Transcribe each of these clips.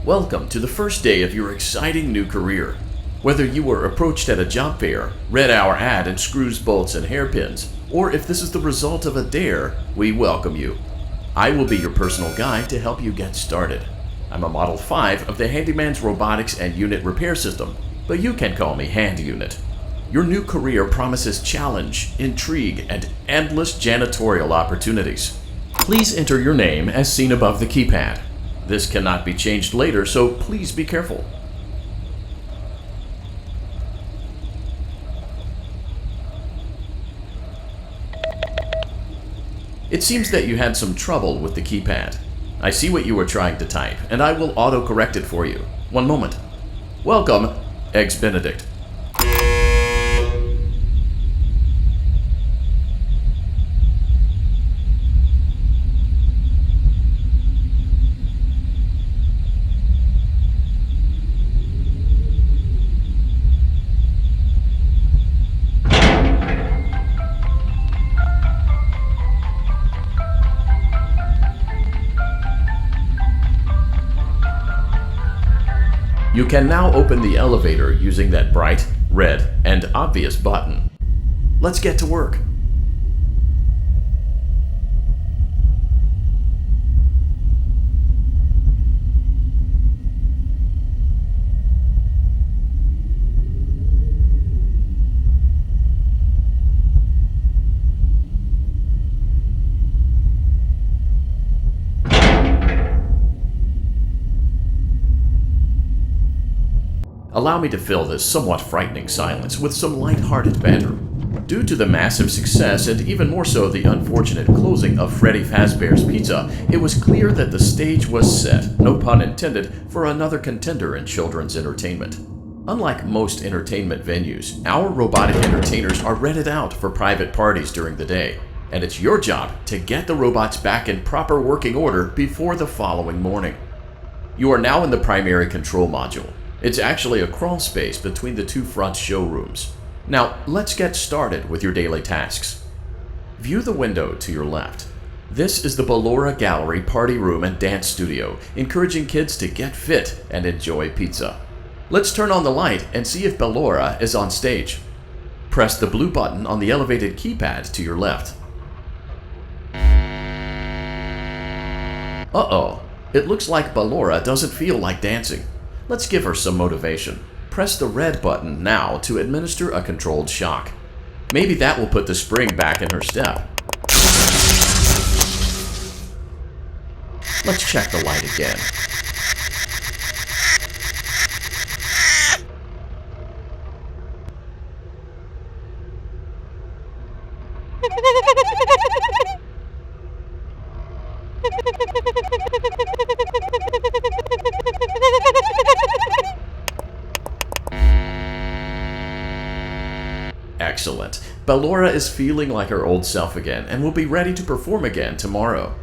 Welcome to the first day of your exciting new career. Whether you were approached at a job fair, read our ad in screws, bolts, and hairpins, or if this is the result of a dare, we welcome you. I will be your personal guide to help you get started. I'm a Model 5 of the Handyman's Robotics and Unit Repair System, but you can call me Hand Unit. Your new career promises challenge, intrigue, and endless janitorial opportunities. Please enter your name as seen above the keypad. This cannot be changed later, so please be careful. It seems that you had some trouble with the keypad. I see what you were trying to type, and I will auto-correct it for you. One moment. Welcome, Eggs Benedict. You can now open the elevator using that bright, red, and obvious button. Let's get to work. Allow me to fill this somewhat frightening silence with some light-hearted banter. Due to the massive success, and even more so the unfortunate closing of Freddy Fazbear's Pizza, it was clear that the stage was set, no pun intended, for another contender in children's entertainment. Unlike most entertainment venues, our robotic entertainers are rented out for private parties during the day, and it's your job to get the robots back in proper working order before the following morning. You are now in the primary control module. It's actually a crawl space between the two front showrooms. Now, let's get started with your daily tasks. View the window to your left. This is the Ballora Gallery Party Room and Dance Studio, encouraging kids to get fit and enjoy pizza. Let's turn on the light and see if Ballora is on stage. Press the blue button on the elevated keypad to your left. Uh-oh, it looks like Ballora doesn't feel like dancing. Let's give her some motivation. Press the red button now to administer a controlled shock. Maybe that will put the spring back in her step. Let's check the light again. Excellent. Ballora is feeling like her old self again and will be ready to perform again tomorrow.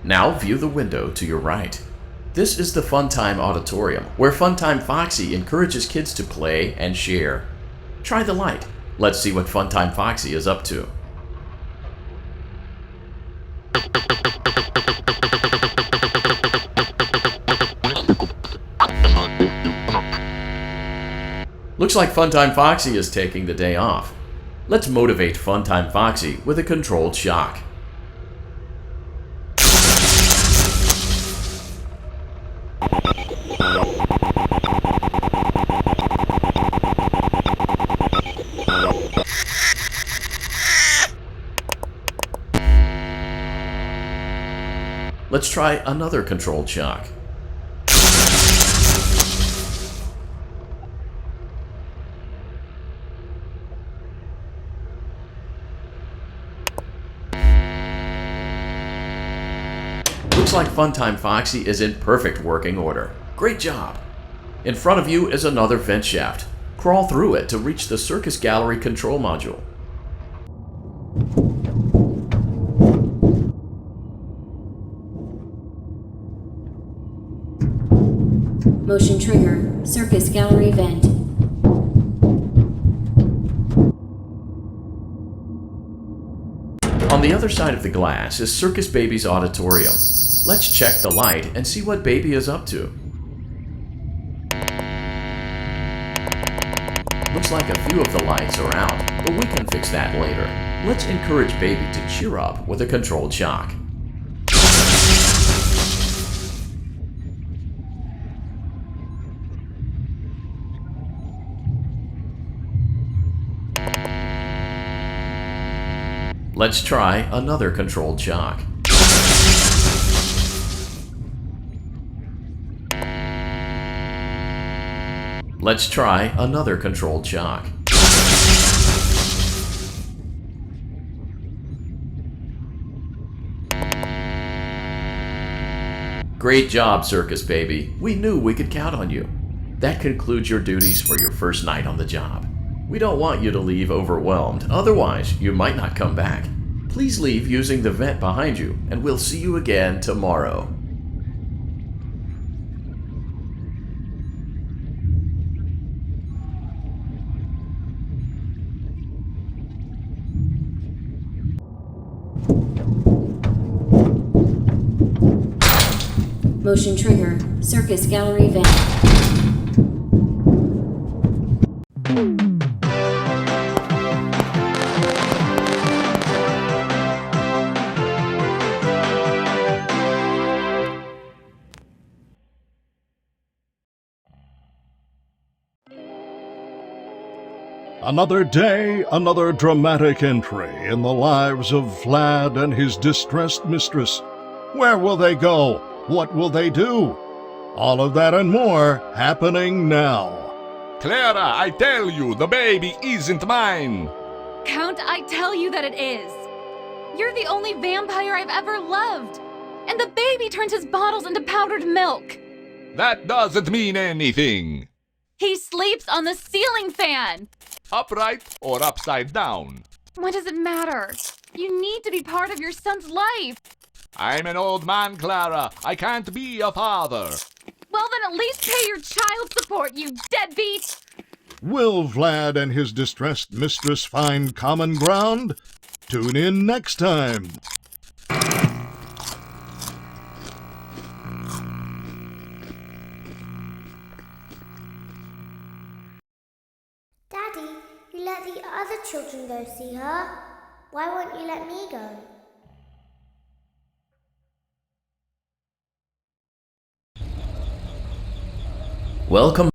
Now view the window to your right. This is the Funtime Auditorium, where Funtime Foxy encourages kids to play and share. Try the light. Let's see what Funtime Foxy is up to. Looks like Funtime Foxy is taking the day off. Let's motivate Funtime Foxy with a controlled shock. Let's try another controlled shock. Looks like Funtime Foxy is in perfect working order. Great job! In front of you is another vent shaft. Crawl through it to reach the Circus Gallery control module. Motion trigger, Circus Gallery vent. On the other side of the glass is Circus Baby's auditorium. Let's check the light and see what Baby is up to. like a few of the lights are out, but we can fix that later. Let's encourage Baby to cheer up with a controlled shock. Let's try another controlled shock. Let's try another controlled shock. Great job, Circus Baby. We knew we could count on you. That concludes your duties for your first night on the job. We don't want you to leave overwhelmed, otherwise you might not come back. Please leave using the vent behind you, and we'll see you again tomorrow. Motion trigger. Circus gallery vent. Another day, another dramatic entry in the lives of Vlad and his distressed mistress. Where will they go? What will they do? All of that and more happening now. Clara, I tell you, the baby isn't mine! Count, I tell you that it is. You're the only vampire I've ever loved. And the baby turns his bottles into powdered milk. That doesn't mean anything! He sleeps on the ceiling fan. Upright or upside down? What does it matter? You need to be part of your son's life. I'm an old man, Clara. I can't be a father. Well, then at least pay your child support, you deadbeat! Will Vlad and his distressed mistress find common ground? Tune in next time. Daddy, you let the other children go see her. Why won't you let me go? Welcome.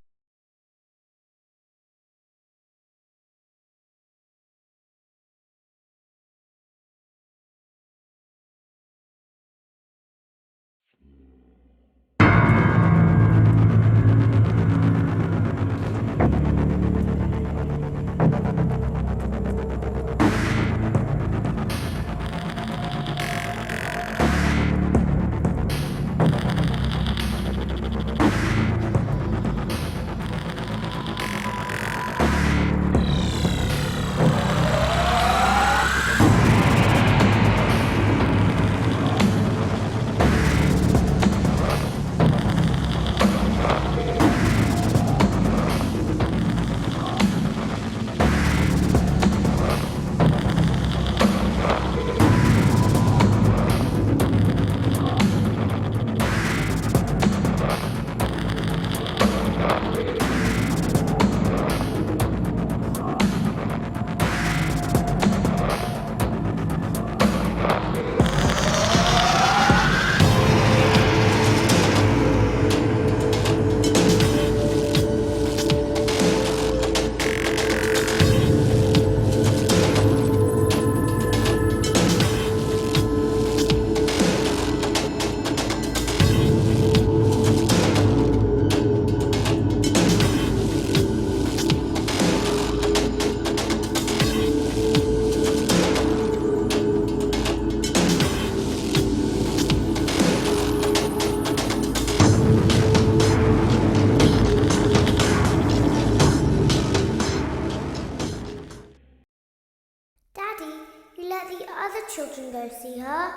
children go see her.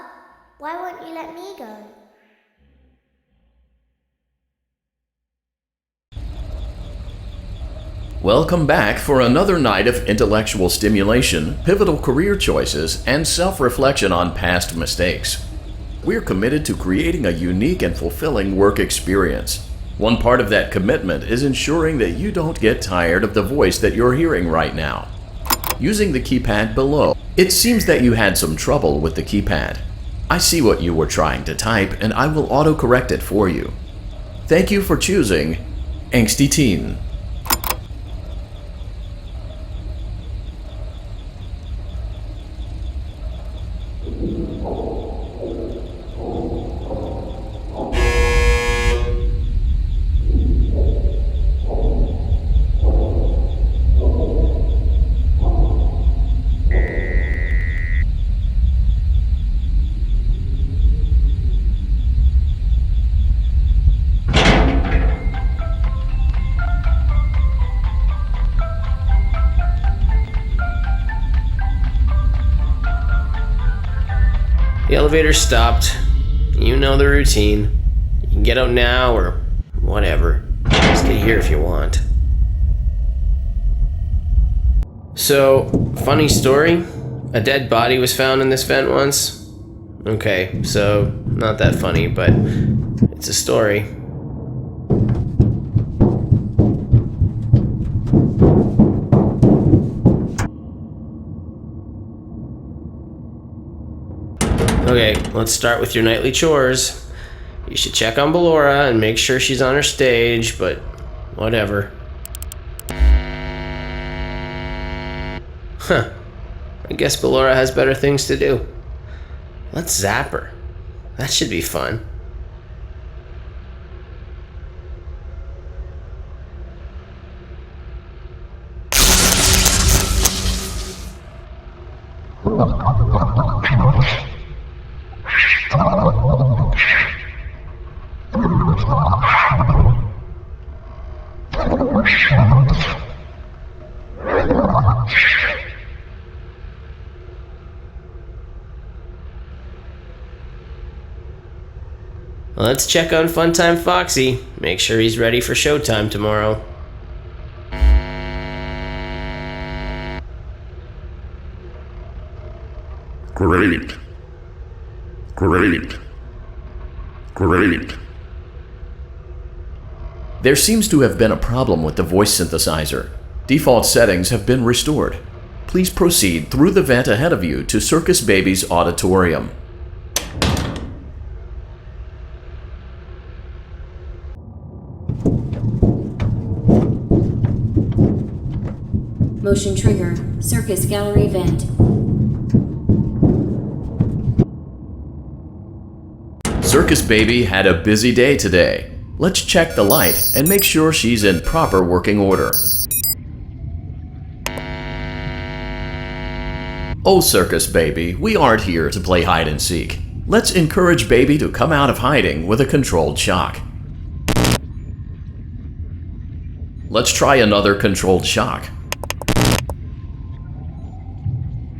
Why won't you let me go? Welcome back for another night of intellectual stimulation, pivotal career choices, and self-reflection on past mistakes. We're committed to creating a unique and fulfilling work experience. One part of that commitment is ensuring that you don't get tired of the voice that you're hearing right now. Using the keypad below, it seems that you had some trouble with the keypad. I see what you were trying to type, and I will autocorrect it for you. Thank you for choosing Angsty Teen. The elevator stopped. You know the routine. You can get out now or whatever. Stay here if you want. So, funny story. A dead body was found in this vent once. Okay, so not that funny, but it's a story. Okay, let's start with your nightly chores. You should check on Ballora and make sure she's on her stage, but whatever. Huh. I guess Ballora has better things to do. Let's zap her. That should be fun. Let's check on Funtime Foxy. Make sure he's ready for showtime tomorrow. Great. Great. Great. There seems to have been a problem with the voice synthesizer. Default settings have been restored. Please proceed through the vent ahead of you to Circus Baby's auditorium. Motion trigger. Circus gallery vent. Circus Baby had a busy day today. Let's check the light and make sure she's in proper working order. Oh, Circus Baby, we aren't here to play hide and seek. Let's encourage Baby to come out of hiding with a controlled shock. Let's try another controlled shock.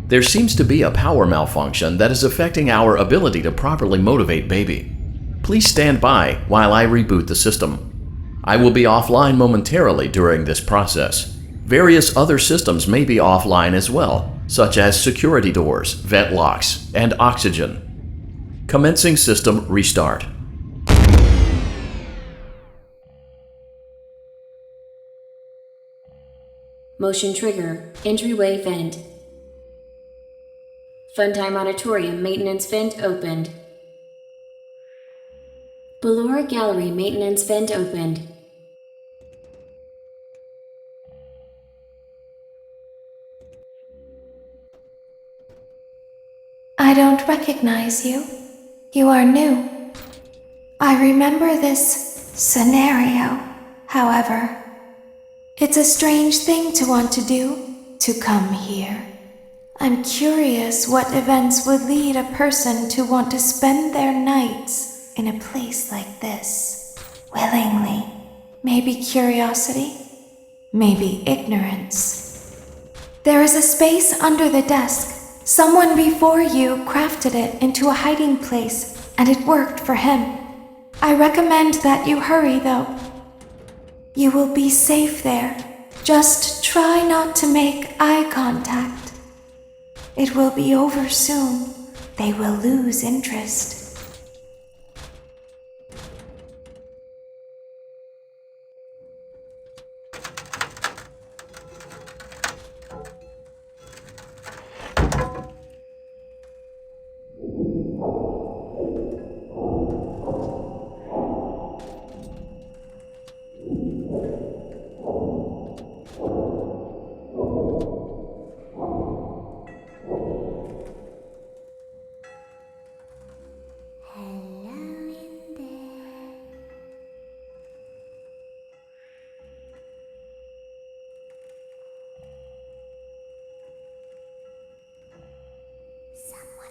There seems to be a power malfunction that is affecting our ability to properly motivate Baby. Please stand by while I reboot the system. I will be offline momentarily during this process. Various other systems may be offline as well, such as security doors, vent locks, and oxygen. Commencing system restart. Motion trigger. Entryway vent. Funtime Auditorium maintenance vent opened. Ballora Gallery maintenance vent opened. I don't recognize you. You are new. I remember this scenario, however. It's a strange thing to want to do, to come here. I'm curious what events would lead a person to want to spend their nights in a place like this. Willingly. Maybe curiosity, maybe ignorance. There is a space under the desk. Someone before you crafted it into a hiding place, and it worked for him. I recommend that you hurry, though. You will be safe there. Just try not to make eye contact. It will be over soon. They will lose interest.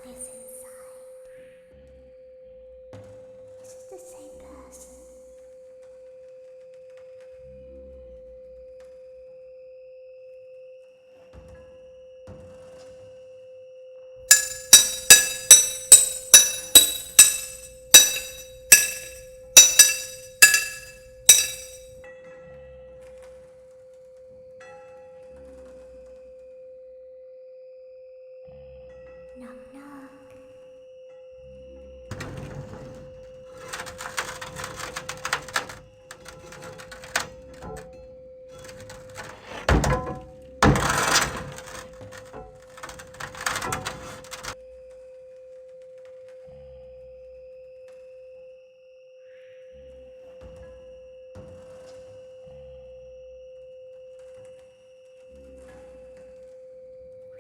is inside. Is it the same person? Knock, knock.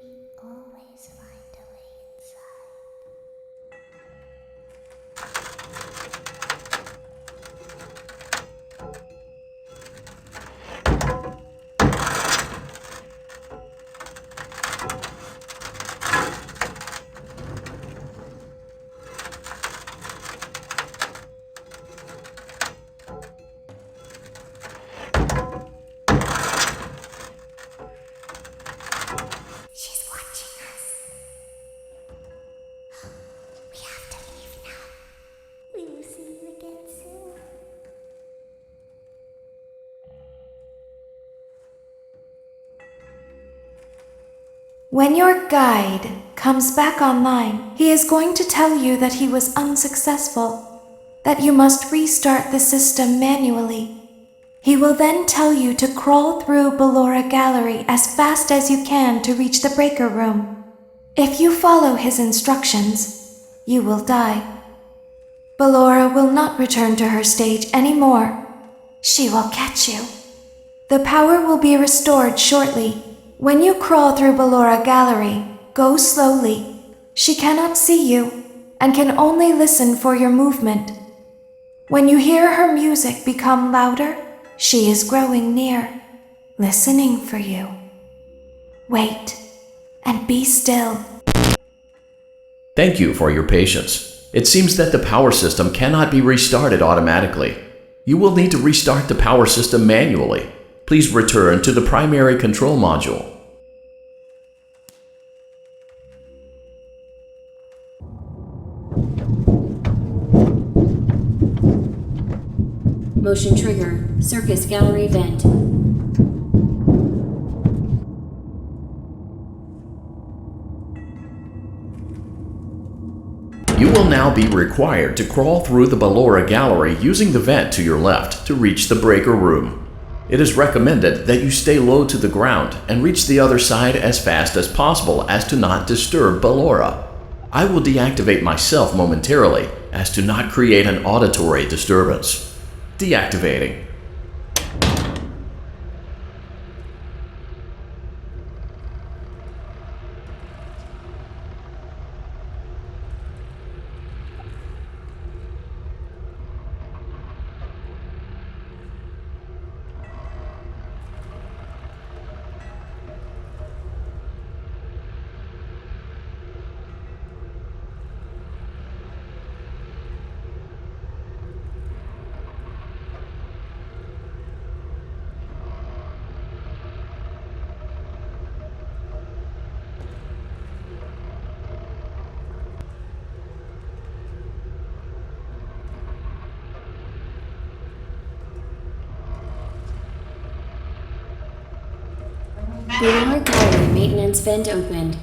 We always find a way inside. She's watching us. We have to leave now. We will see you again soon. When your guide comes back online, he is going to tell you that he was unsuccessful, that you must restart the system manually. He will then tell you to crawl through Ballora Gallery as fast as you can to reach the breaker room. If you follow his instructions, you will die. Ballora will not return to her stage anymore. She will catch you. The power will be restored shortly. When you crawl through Ballora Gallery, go slowly. She cannot see you and can only listen for your movement. When you hear her music become louder, she is growing near, listening for you. Wait and be still. Thank you for your patience. It seems that the power system cannot be restarted automatically. You will need to restart the power system manually. Please return to the primary control module. Motion trigger. Circus gallery vent. You will now be required to crawl through the Ballora Gallery using the vent to your left to reach the breaker room. It is recommended that you stay low to the ground and reach the other side as fast as possible as to not disturb Ballora. I will deactivate myself momentarily as to not create an auditory disturbance. Deactivating. Ballora gallery maintenance vent opened.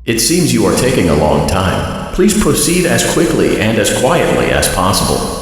It seems you are taking a long time. Please proceed as quickly and as quietly as possible.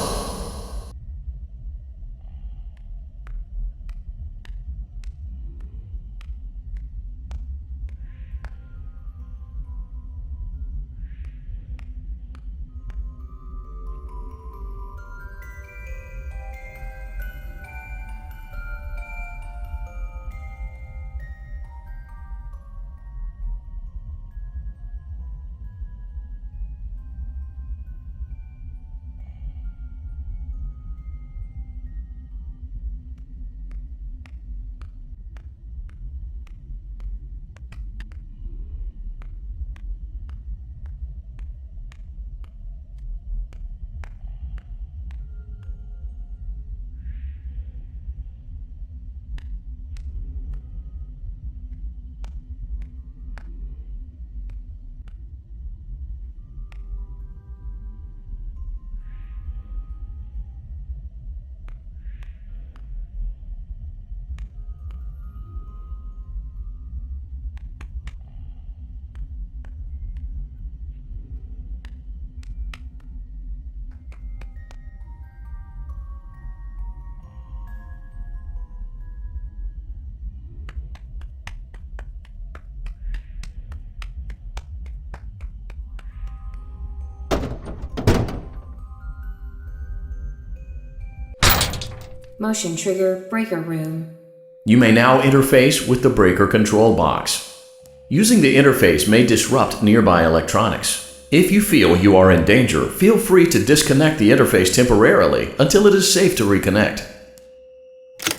Motion trigger breaker room. You may now interface with the breaker control box. Using the interface may disrupt nearby electronics. If you feel you are in danger, feel free to disconnect the interface temporarily until it is safe to reconnect.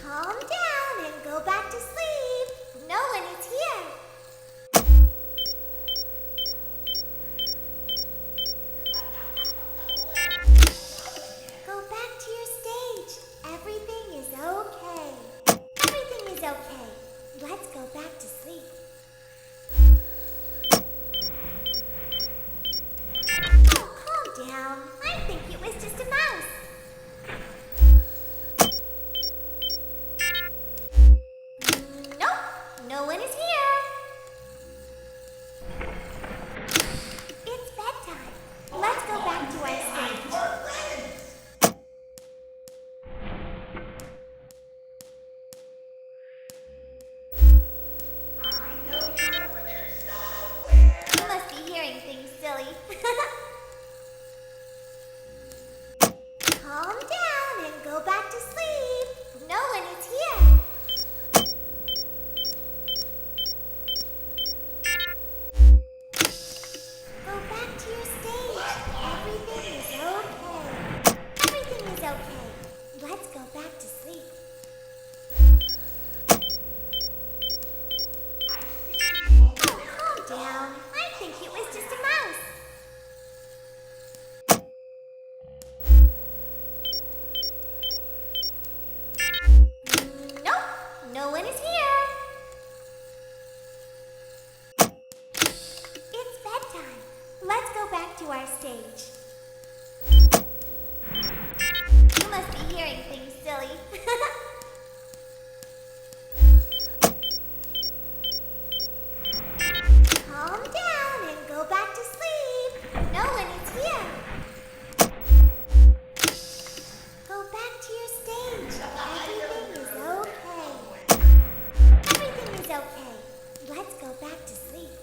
Calm down and go back to sleep. No one is here. Go back to your stage. Everything is okay. Everything is okay. Let's go back to sleep. Oh, calm down. I think it was just a mouse. Nope, no one is here. It's bedtime. Let's go back to our stage. You must be hearing things, silly. Calm down and go back to sleep. No one is here. Go back to your stage. Everything is okay. Everything is okay. Let's go back to sleep. Oh, calm down. I think it was just a mouse. Nope, no one is here. It's bedtime. Let's go back to our stage. You must be hearing things, silly. Calm down and go back to sleep. No one is here. Go back to your stage. Everything is okay. Everything is okay. Let's go back to sleep.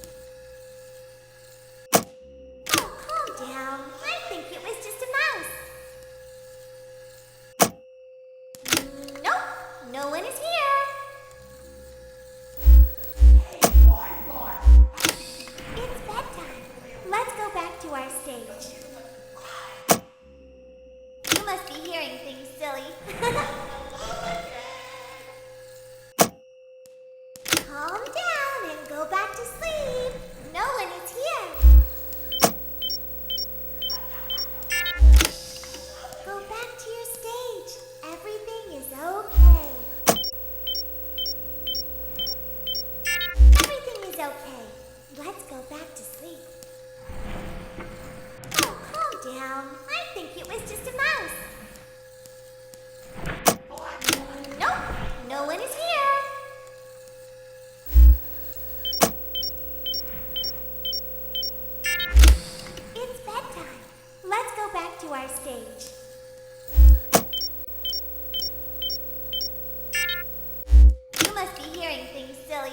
Oh, calm down. I think it was just a mouse. our stage. You must be hearing things, silly.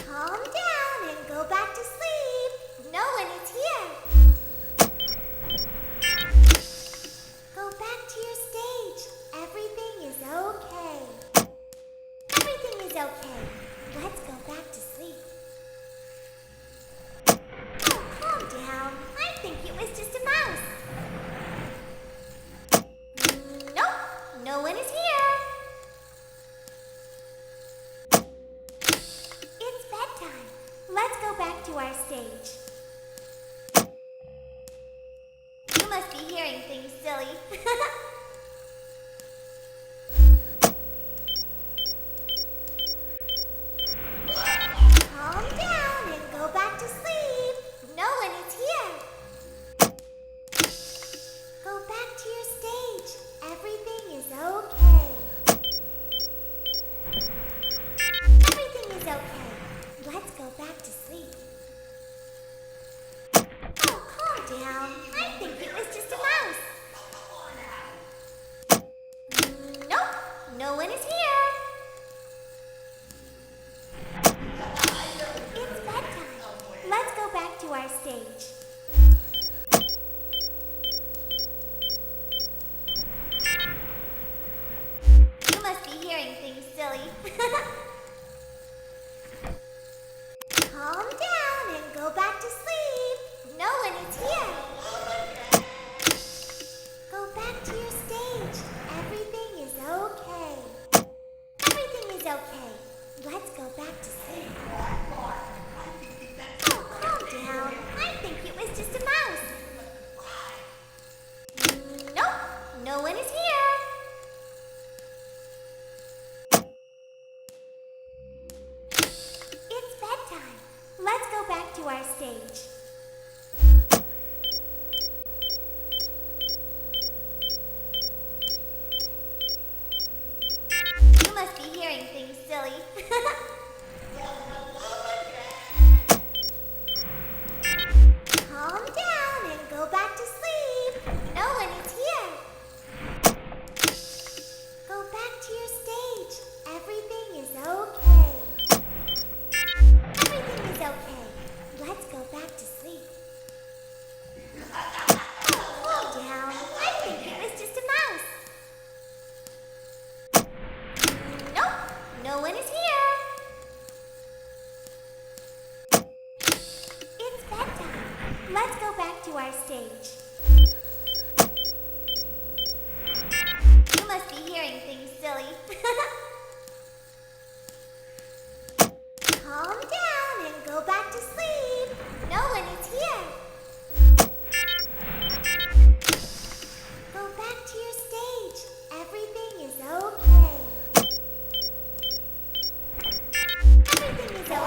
Calm down and go back to sleep. No one is here. Go back to your stage. Everything is okay. Everything is okay. Let's go back to sleep. Oh, calm down. I think it was just a mouse. Nope, no one is here. It's bedtime. Let's go back to our stage. You must be hearing things, silly. Calm down and go back to sleep. No one is here. Go back to your stage. Everything is okay. Everything is okay. Let's go back to sleep. Oh, calm down. I think it was just a mouse. Nope, no one is here. It's bedtime. Let's go back to our stage. You must be hearing things, silly. Calm down and go back to sleep. No one is here. Go back to your stage. Everything is okay. Everything is okay. Let's go back to sleep. Oh, calm down. I think it was just a mouse. Nope, no one is here. It's bedtime. Let's go back to our stage. You must be hearing things, silly. Calm down and go back to sleep. No one is here. Go back to your stage. Everything is okay. Everything is okay. Let's go back to sleep. Oh, calm down. I think it was just a mouse. Nope, no one is here. It's bedtime. Let's go back to our stage. You must be hearing things, silly. Calm down and go back to sleep. No one is here. Go back to your stage. Everything is okay. Everything is okay.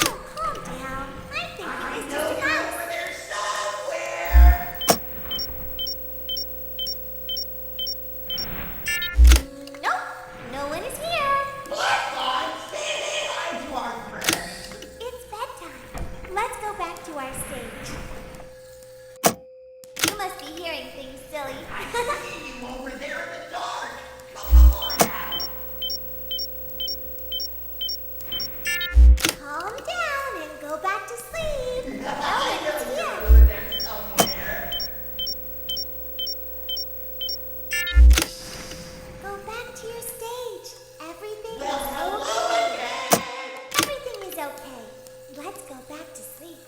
Oh, calm down. I think it was just a mouse. Nope, no one is here. It's bedtime. Let's go back to our stage. You must be hearing things, silly. Calm down and go back to sleep. No one is here. Go back to your stage. Everything is okay. Everything is okay. Let's go back to sleep.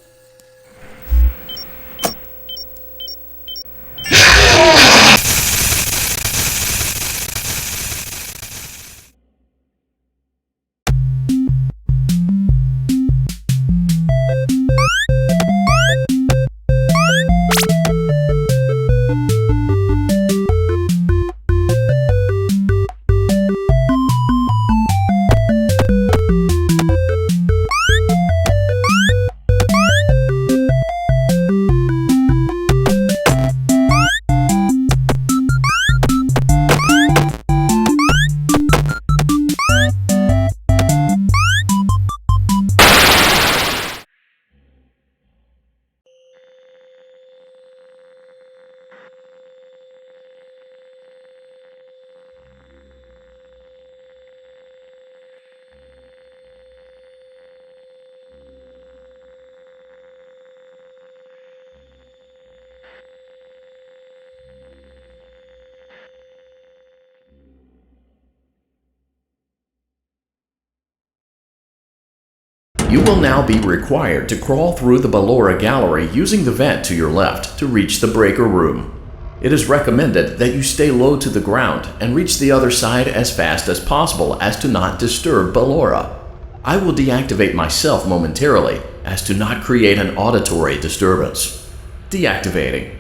You will now be required to crawl through the Ballora gallery using the vent to your left to reach the breaker room. It is recommended that you stay low to the ground and reach the other side as fast as possible as to not disturb Ballora. I will deactivate myself momentarily as to not create an auditory disturbance. Deactivating.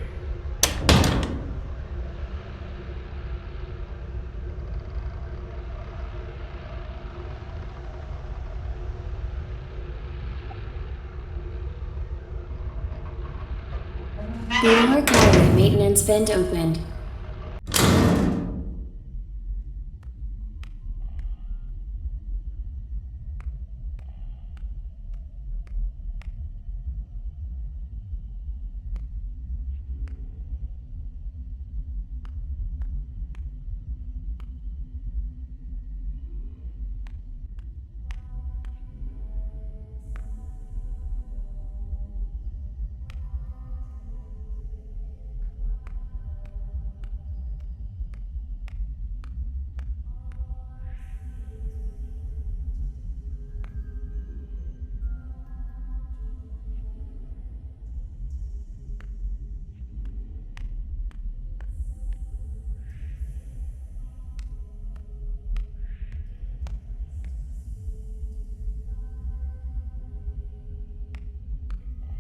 Lower gallery maintenance vent opened.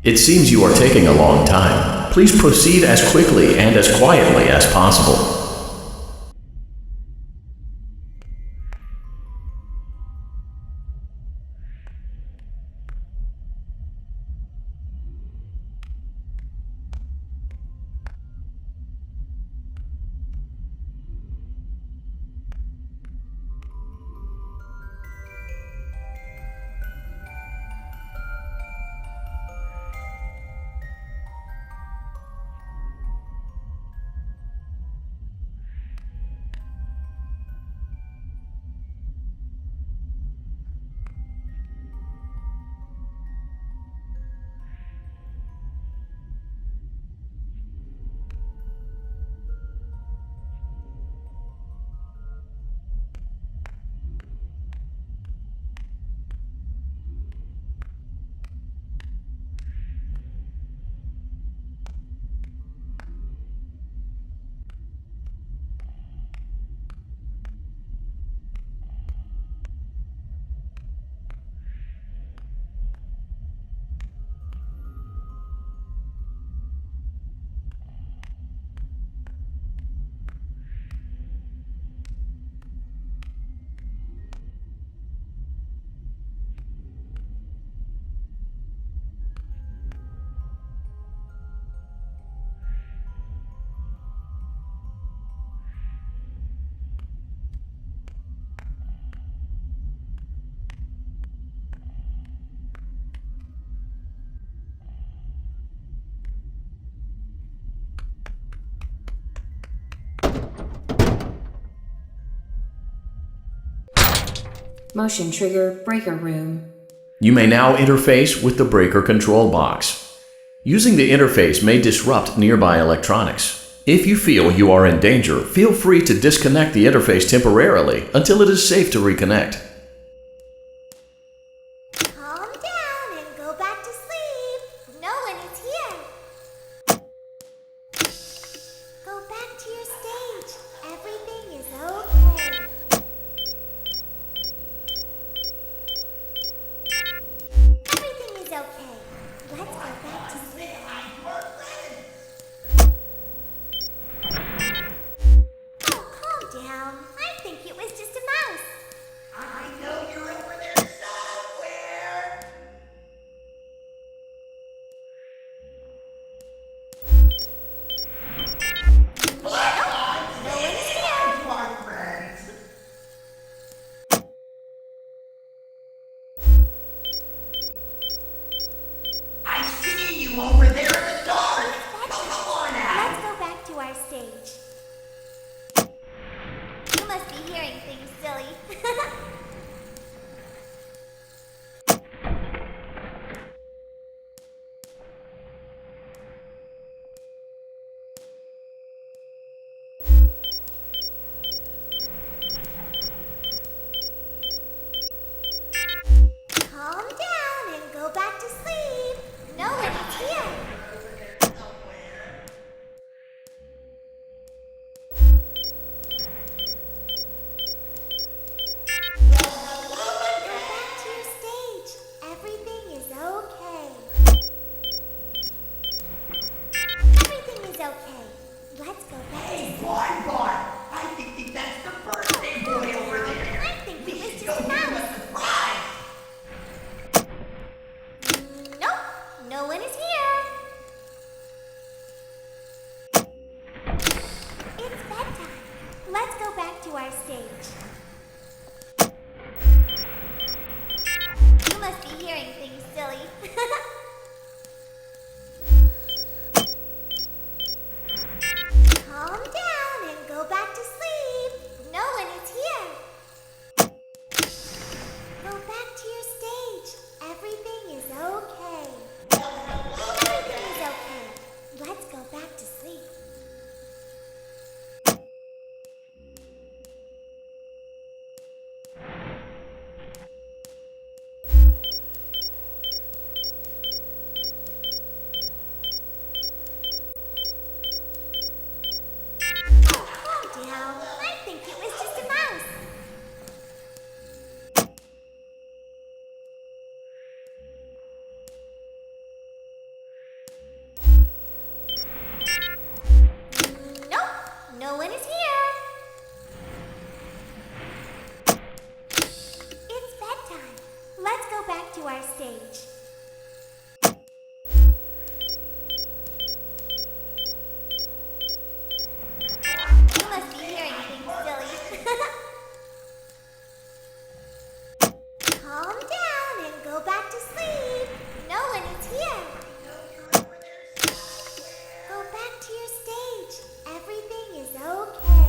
It seems you are taking a long time. Please proceed as quickly and as quietly as possible. Motion trigger breaker room. You may now interface with the breaker control box. Using the interface may disrupt nearby electronics. If you feel you are in danger, feel free to disconnect the interface temporarily until it is safe to reconnect. Calm down and go back to sleep. No one is here. Go back to your stage. Everything is okay. Everything is okay. Let's go back to sleep. Oh, calm down. I think it was just a mouse. okay. Let's go back to sleep. I think that's the birthday boy over there. I think We it was should just go a give him mouse. a surprise. Nope, no one is here. It's bedtime. Let's go back to our stage. You must be hearing things, silly. Calm down and go back to sleep. No one is here. Go back to your stage. Everything is okay. Everything is okay. Let's go back to sleep. Calm down. I think it was just a mouse. Nope, no one is here. It's bedtime. Let's go back to our stage. You must be hearing things, silly. Calm down and go back to sleep. No one is here. Go back to your stage. Everything is okay.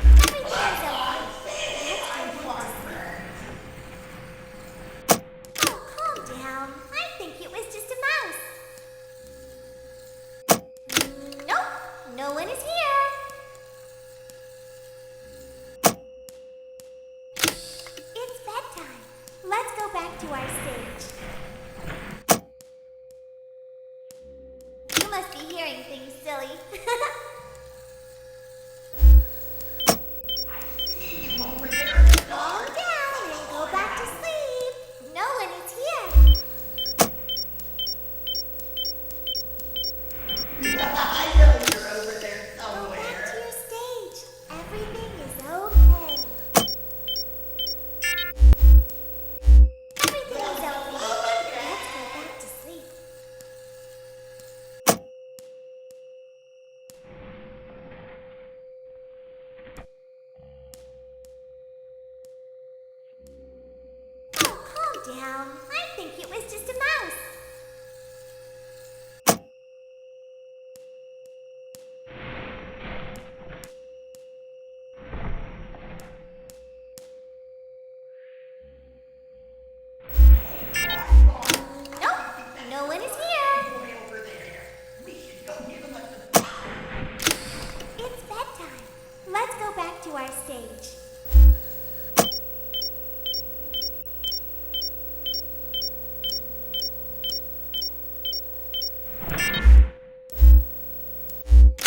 Everything is okay. Let's go back to sleep. Oh, calm down. I think it was just a mouse. Nope, no one is here. It's bedtime. Let's go back to our stage. You must be hearing things, silly. Over there. Calm down and go back to sleep. No one is here. I know you're over there Go back somewhere. to your stage. Everything is okay. Everything is okay. Let's go back to sleep. Oh, calm down. I think it was just a mouse. Nope, no one is here. Boy over there. We should go give him a surprise. It's bedtime. Let's go back to our stage.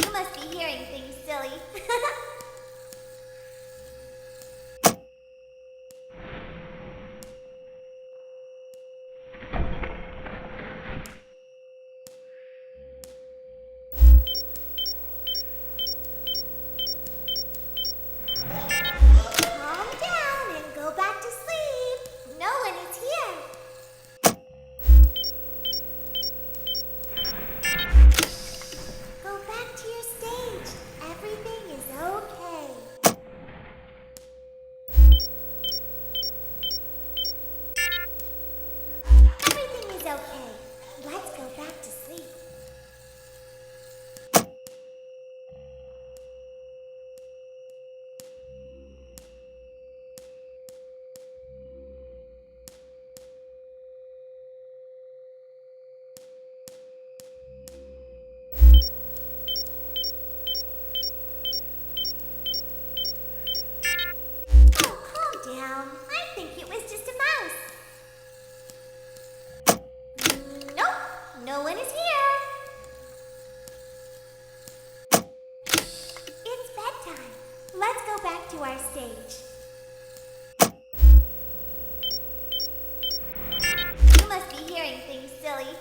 You must be hearing things, silly. Calm down and go back to sleep. No one is here. Go back to your stage. Everything is okay. Everything is okay. Let's go back to sleep. Oh, calm down. I think it was just a mouse. Nope, no one is here. It's bedtime. Let's go back to our stage. You must be hearing things, silly.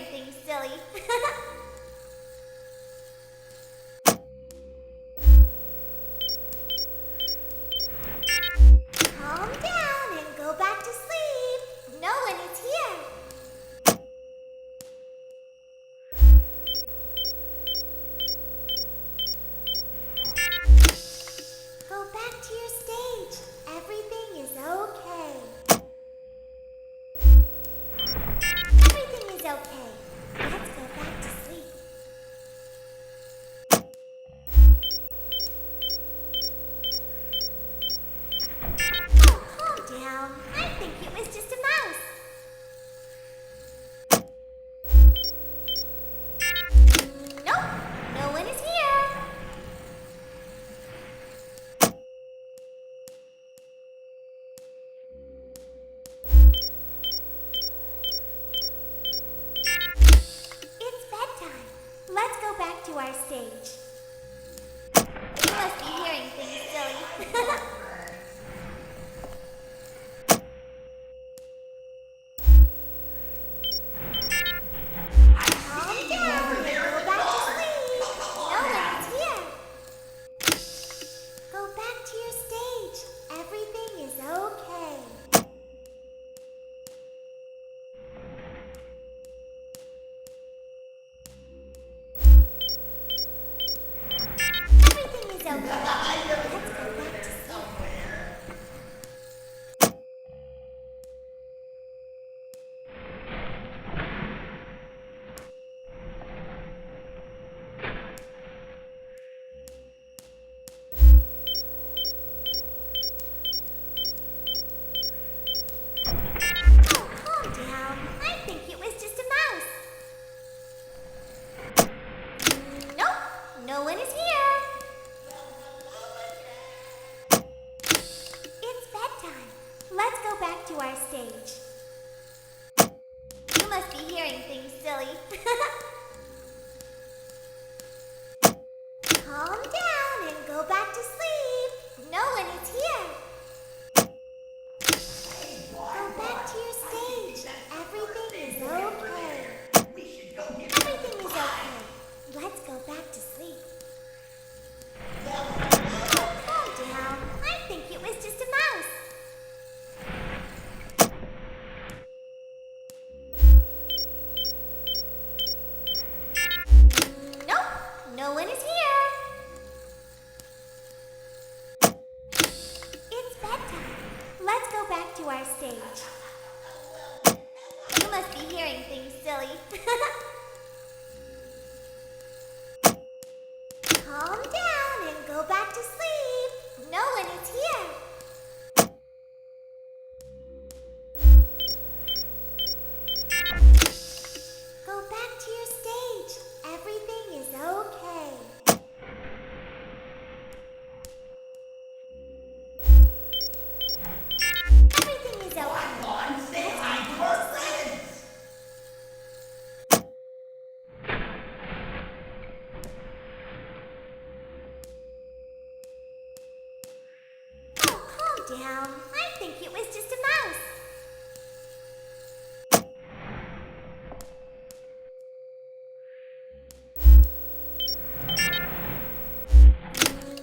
hearing things silly. Calm down and go back to sleep. No one is here. Go back to your stage. Everything is okay. Everything is okay. Let's go back to sleep. Oh, calm down. I think it was just a mouse. Nope, no one is here. It's bedtime. Let's go back to our stage. You must be hearing things silly. Calm down and go back to sleep. No one is here. Go back to your stage. Everything is okay. Everything is okay. Let's go back to sleep. Oh, calm down. I think it was just a mouse. Nope, no one is here. It's bedtime. Let's go back to our stage. You must be hearing things silly. Calm down and go back to sleep. No one is here. Go back to your stage. Everything is okay. Everything is okay. Let's go back to sleep. Oh, calm down. I think it was just a mouse. Nope, no one is here. It's bedtime. Let's go back to our stage. You must be hearing things silly. Calm down and go back to sleep. No one is here. Go back to your stage. Everything is okay. Everything is okay. Oh, calm down. I think it was just a mouse.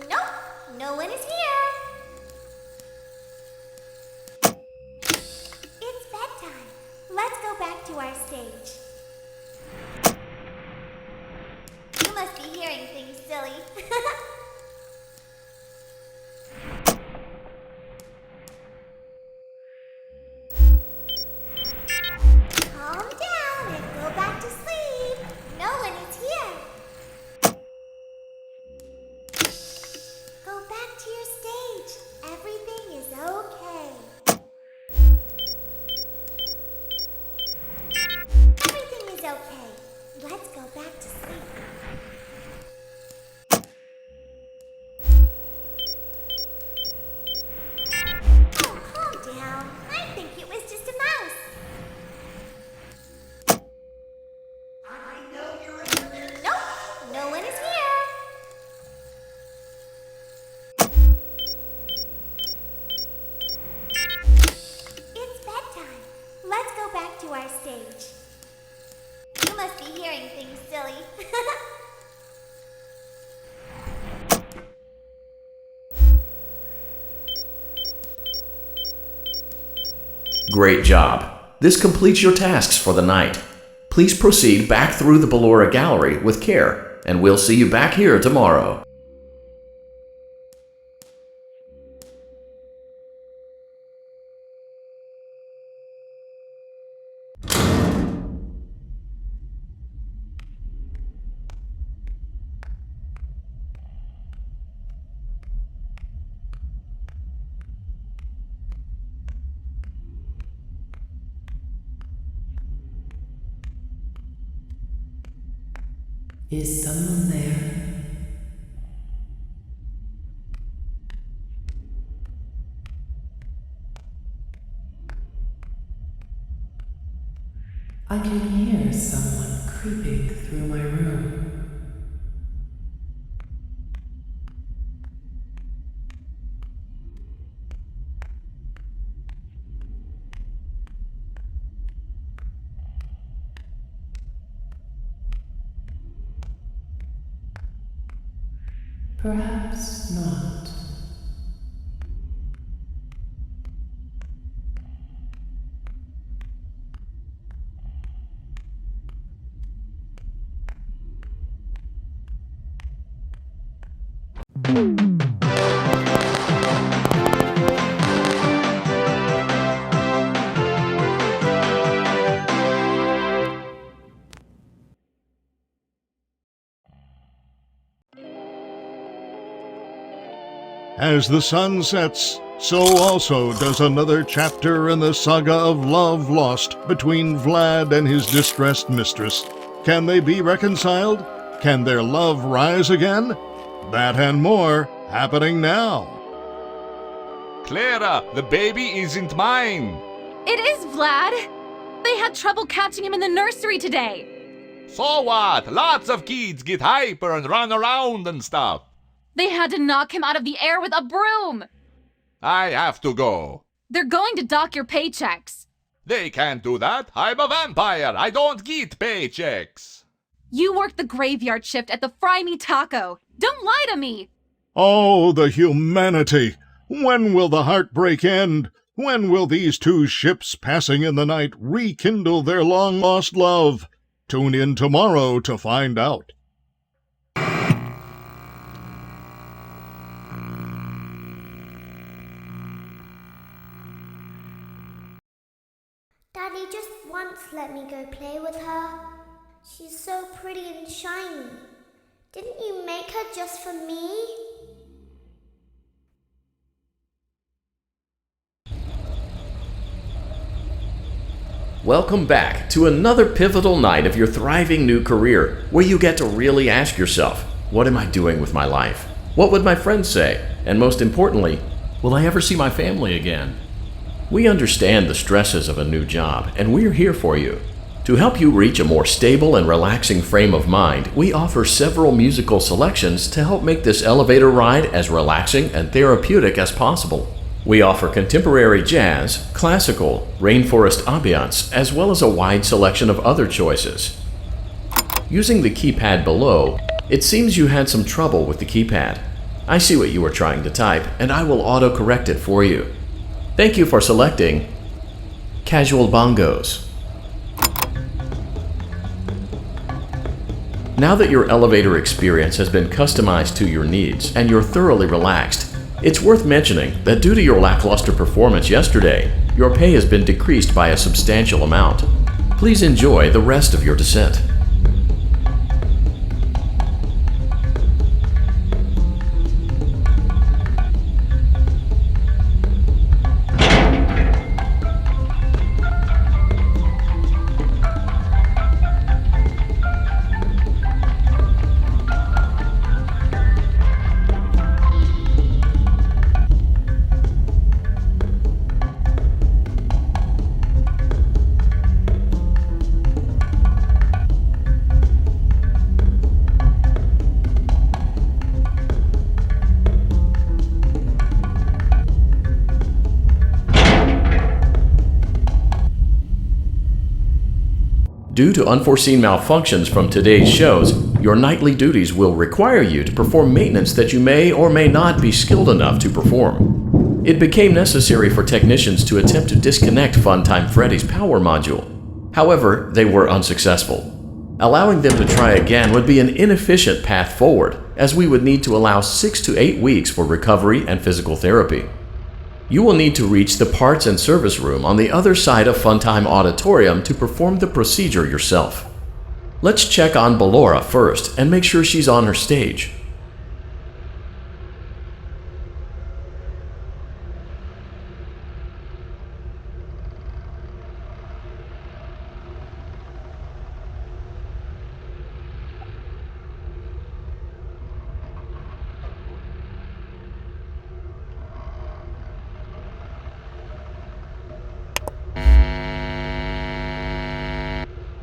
Nope, no one is here. It's bedtime. Let's go back to our stage. You must be hearing things silly. Great job. This completes your tasks for the night. Please proceed back through the Ballora Gallery with care, and we'll see you back here tomorrow. Is someone there? I can hear someone creeping through my room. Perhaps not. As the sun sets, so also does another chapter in the saga of love lost between Vlad and his distressed mistress. Can they be reconciled? Can their love rise again? That and more happening now. Clara, the baby isn't mine. It is Vlad! They had trouble catching him in the nursery today. So what? Lots of kids get hyper and run around and stuff. They had to knock him out of the air with a broom. I have to go. They're going to dock your paychecks. They can't do that. I'm a vampire. I don't get paychecks. You work the graveyard shift at the Fry Me Taco. Don't lie to me. Oh, the humanity! When will the heartbreak end? When will these two ships passing in the night rekindle their long-lost love? Tune in tomorrow to find out. Daddy just once let me go play with her. She's so pretty and shiny. Didn't you make her just for me? Welcome back to another pivotal night of your thriving new career, where you get to really ask yourself, what am I doing with my life? What would my friends say? And most importantly, will I ever see my family again? We understand the stresses of a new job, and we're here for you. To help you reach a more stable and relaxing frame of mind, we offer several musical selections to help make this elevator ride as relaxing and therapeutic as possible. We offer contemporary jazz, classical, rainforest ambiance, as well as a wide selection of other choices. Using the keypad below, it seems you had some trouble with the keypad. I see what you were trying to type, and I will auto-correct it for you. Thank you for selecting Casual Bongos. Now that your elevator experience has been customized to your needs and you're thoroughly relaxed, it's worth mentioning that due to your lackluster performance yesterday, your pay has been decreased by a substantial amount. Please enjoy the rest of your descent. Due to unforeseen malfunctions from today's shows, your nightly duties will require you to perform maintenance that you may or may not be skilled enough to perform. It became necessary for technicians to attempt to disconnect Funtime Freddy's power module. However, they were unsuccessful. Allowing them to try again would be an inefficient path forward, as we would need to allow 6 to 8 weeks for recovery and physical therapy. You will need to reach the parts and service room on the other side of Funtime Auditorium to perform the procedure yourself. Let's check on Ballora first and make sure she's on her stage.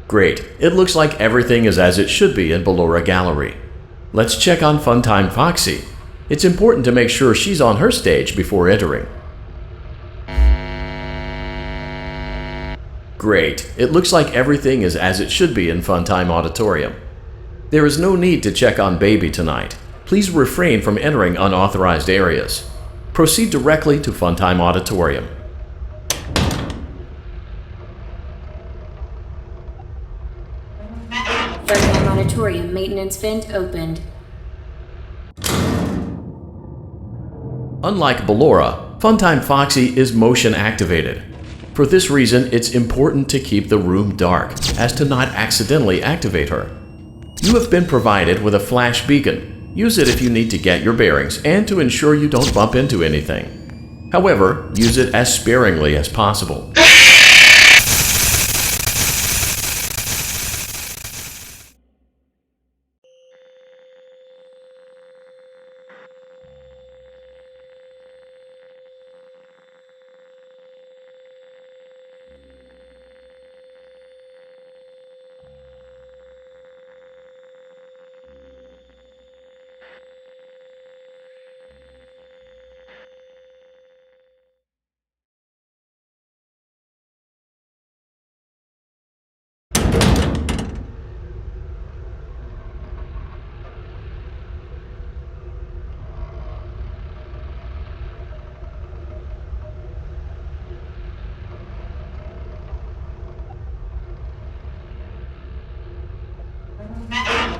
Great, it looks like everything is as it should be in Ballora Gallery. Let's check on Funtime Foxy. It's important to make sure she's on her stage before entering. Great, it looks like everything is as it should be in Funtime Auditorium. There is no need to check on Baby tonight. Please refrain from entering unauthorized areas. Proceed directly to Funtime Auditorium. Funtime Auditorium maintenance vent opened. Unlike Ballora, Funtime Foxy is motion activated. For this reason, it's important to keep the room dark, as to not accidentally activate her. You have been provided with a flash beacon. Use it if you need to get your bearings and to ensure you don't bump into anything. However, use it as sparingly as possible.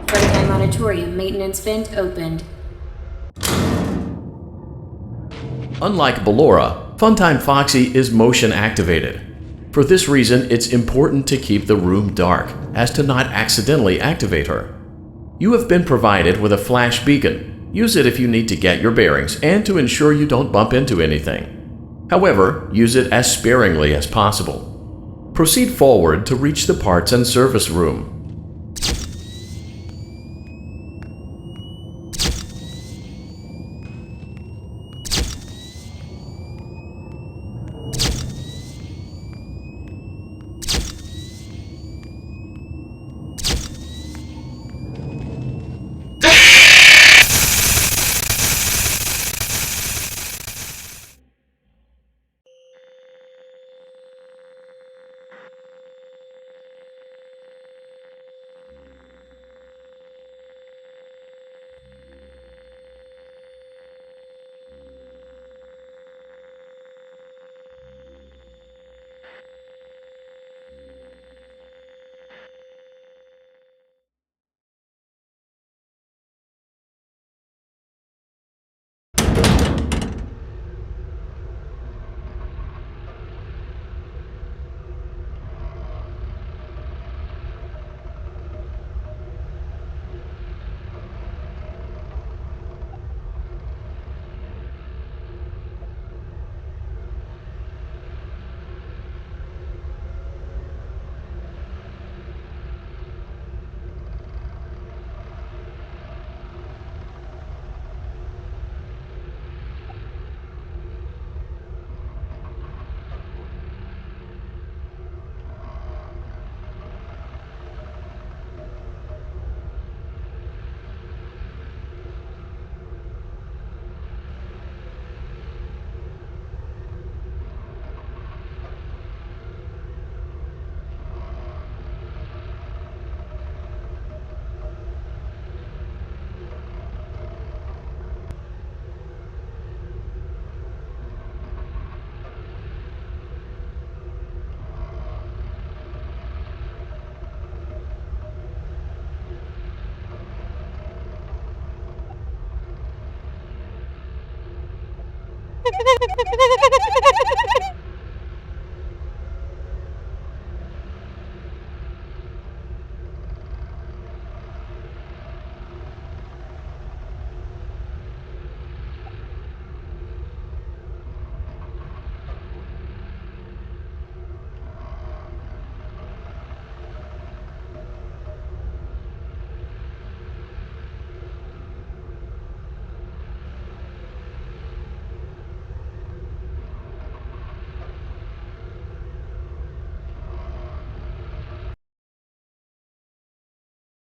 Funtime Auditorium maintenance vent opened. Unlike Ballora, Funtime Foxy is motion activated. For this reason, it's important to keep the room dark, as to not accidentally activate her. You have been provided with a flash beacon. Use it if you need to get your bearings and to ensure you don't bump into anything. However, use it as sparingly as possible. Proceed forward to reach the parts and service room.